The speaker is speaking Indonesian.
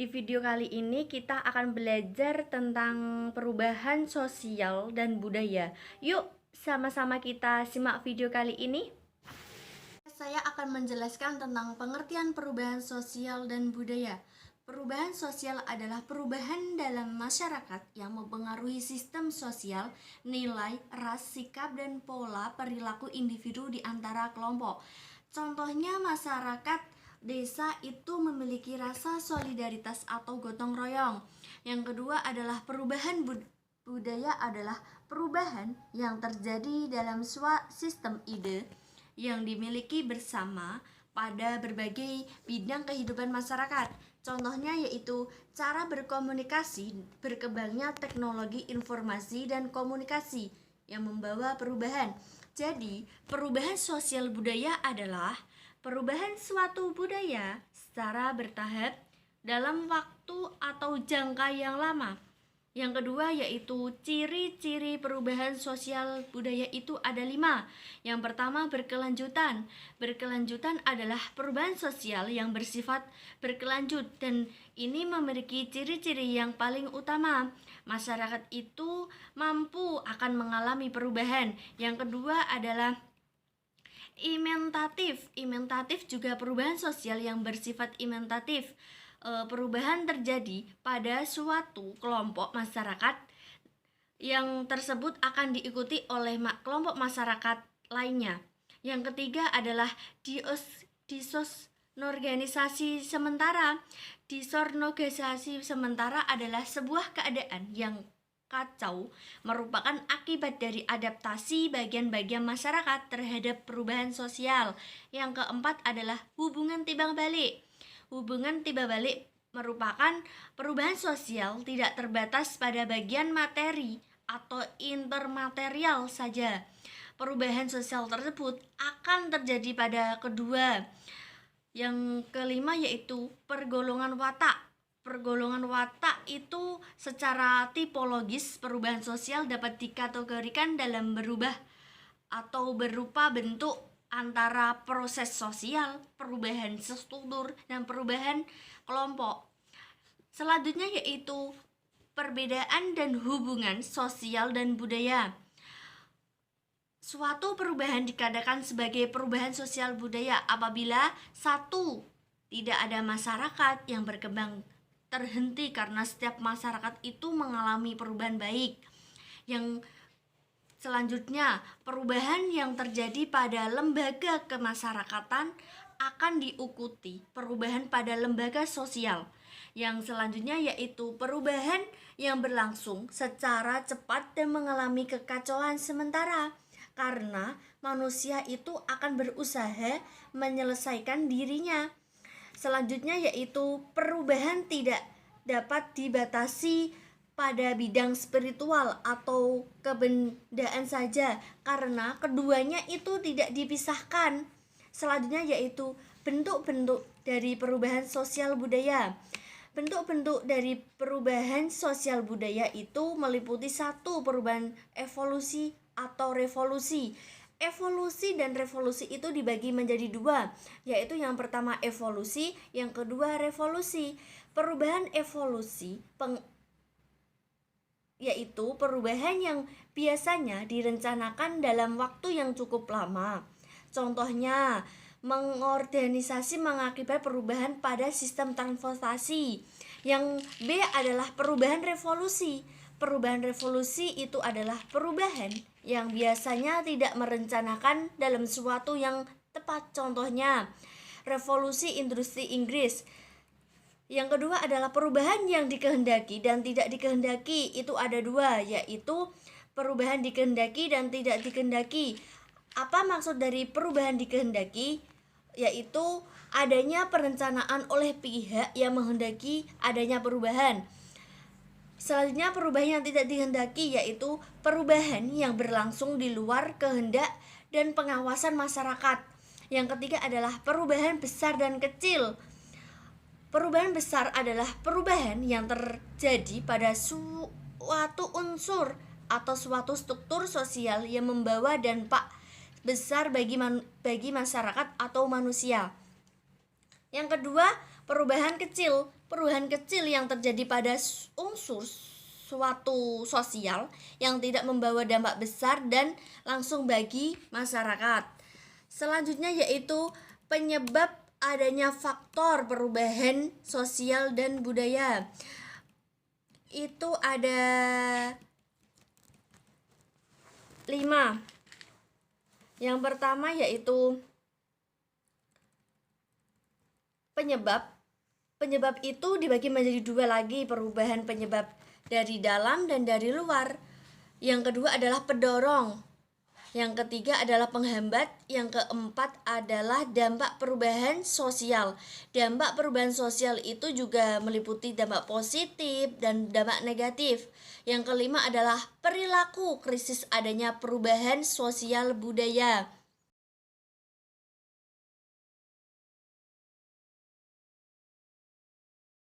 Di video kali ini kita akan belajar tentang perubahan sosial dan budaya. Yuk, sama-sama kita simak video kali ini. Saya akan menjelaskan tentang pengertian perubahan sosial dan budaya. Perubahan sosial adalah perubahan dalam masyarakat yang mempengaruhi sistem sosial, nilai, ras, sikap, dan pola perilaku individu di antara kelompok. Contohnya masyarakat desa itu memiliki rasa solidaritas atau gotong royong. Yang kedua adalah perubahan budaya adalah perubahan yang terjadi dalam sistem ide yang dimiliki bersama pada berbagai bidang kehidupan masyarakat. Contohnya yaitu cara berkomunikasi, berkembangnya teknologi informasi dan komunikasi yang membawa perubahan. Jadi, perubahan sosial budaya adalah perubahan suatu budaya secara bertahap dalam waktu atau jangka yang lama. Yang kedua yaitu ciri-ciri perubahan sosial budaya itu ada 5. Yang pertama berkelanjutan. Berkelanjutan adalah perubahan sosial yang bersifat berkelanjut dan ini memiliki ciri-ciri yang paling utama. Masyarakat itu mampu akan mengalami perubahan. Yang kedua adalah imentatif. Imentatif juga perubahan sosial yang bersifat imentatif. Perubahan terjadi pada suatu kelompok masyarakat yang tersebut akan diikuti oleh kelompok masyarakat lainnya. Yang ketiga adalah disorganisasi sementara. Disorganisasi sementara adalah sebuah keadaan yang kacau merupakan akibat dari adaptasi bagian-bagian masyarakat terhadap perubahan sosial. Yang keempat adalah hubungan timbal balik. Hubungan timbal balik merupakan perubahan sosial tidak terbatas pada bagian materi atau intermaterial saja. Perubahan sosial tersebut akan terjadi pada kedua. Yang kelima yaitu pergolongan watak. Pergolongan watak itu secara tipologis perubahan sosial dapat dikategorikan dalam berubah atau berupa bentuk antara proses sosial, perubahan struktur, dan perubahan kelompok. Selanjutnya yaitu perbedaan dan hubungan sosial dan budaya. Suatu perubahan dikatakan sebagai perubahan sosial budaya apabila 1. Tidak ada masyarakat yang berkembang terhenti karena setiap masyarakat itu mengalami perubahan baik. Yang selanjutnya, perubahan yang terjadi pada lembaga kemasyarakatan akan diikuti perubahan pada lembaga sosial. Yang selanjutnya yaitu perubahan yang berlangsung secara cepat dan mengalami kekacauan sementara karena manusia itu akan berusaha menyelesaikan dirinya. Selanjutnya yaitu perubahan tidak dapat dibatasi pada bidang spiritual atau kebendaan saja karena keduanya itu tidak dipisahkan. Selanjutnya yaitu bentuk-bentuk dari perubahan sosial budaya. Bentuk-bentuk dari perubahan sosial budaya itu meliputi 1. Perubahan evolusi atau revolusi. Evolusi dan revolusi itu dibagi menjadi 2, yaitu yang pertama evolusi, yang kedua revolusi. Perubahan evolusi yaitu perubahan yang biasanya direncanakan dalam waktu yang cukup lama. Contohnya, mengorganisasi mengakibat perubahan pada sistem transportasi. Yang B adalah perubahan revolusi. Perubahan revolusi itu adalah perubahan yang biasanya tidak merencanakan dalam suatu yang tepat. Contohnya, revolusi industri Inggris. Yang kedua adalah perubahan yang dikehendaki dan tidak dikehendaki. Itu ada 2, yaitu perubahan dikehendaki dan tidak dikehendaki. Apa maksud dari perubahan dikehendaki? Yaitu adanya perencanaan oleh pihak yang menghendaki adanya perubahan. Selanjutnya perubahan yang tidak dikehendaki yaitu perubahan yang berlangsung di luar kehendak dan pengawasan masyarakat. Yang ketiga adalah perubahan besar dan kecil. Perubahan besar adalah perubahan yang terjadi pada suatu unsur atau suatu struktur sosial yang membawa dampak besar bagi masyarakat atau manusia. Yang kedua, perubahan kecil. perubahan kecil yang terjadi pada unsur suatu sosial yang tidak membawa dampak besar dan langsung bagi masyarakat. Selanjutnya yaitu penyebab adanya faktor perubahan sosial dan budaya. Itu ada 5. Yang pertama yaitu penyebab. Penyebab itu dibagi menjadi 2 lagi, perubahan penyebab dari dalam dan dari luar. Yang kedua adalah pendorong. Yang ketiga adalah penghambat. Yang keempat adalah dampak perubahan sosial. Dampak perubahan sosial itu juga meliputi dampak positif dan dampak negatif. Yang kelima adalah perilaku krisis adanya perubahan sosial budaya.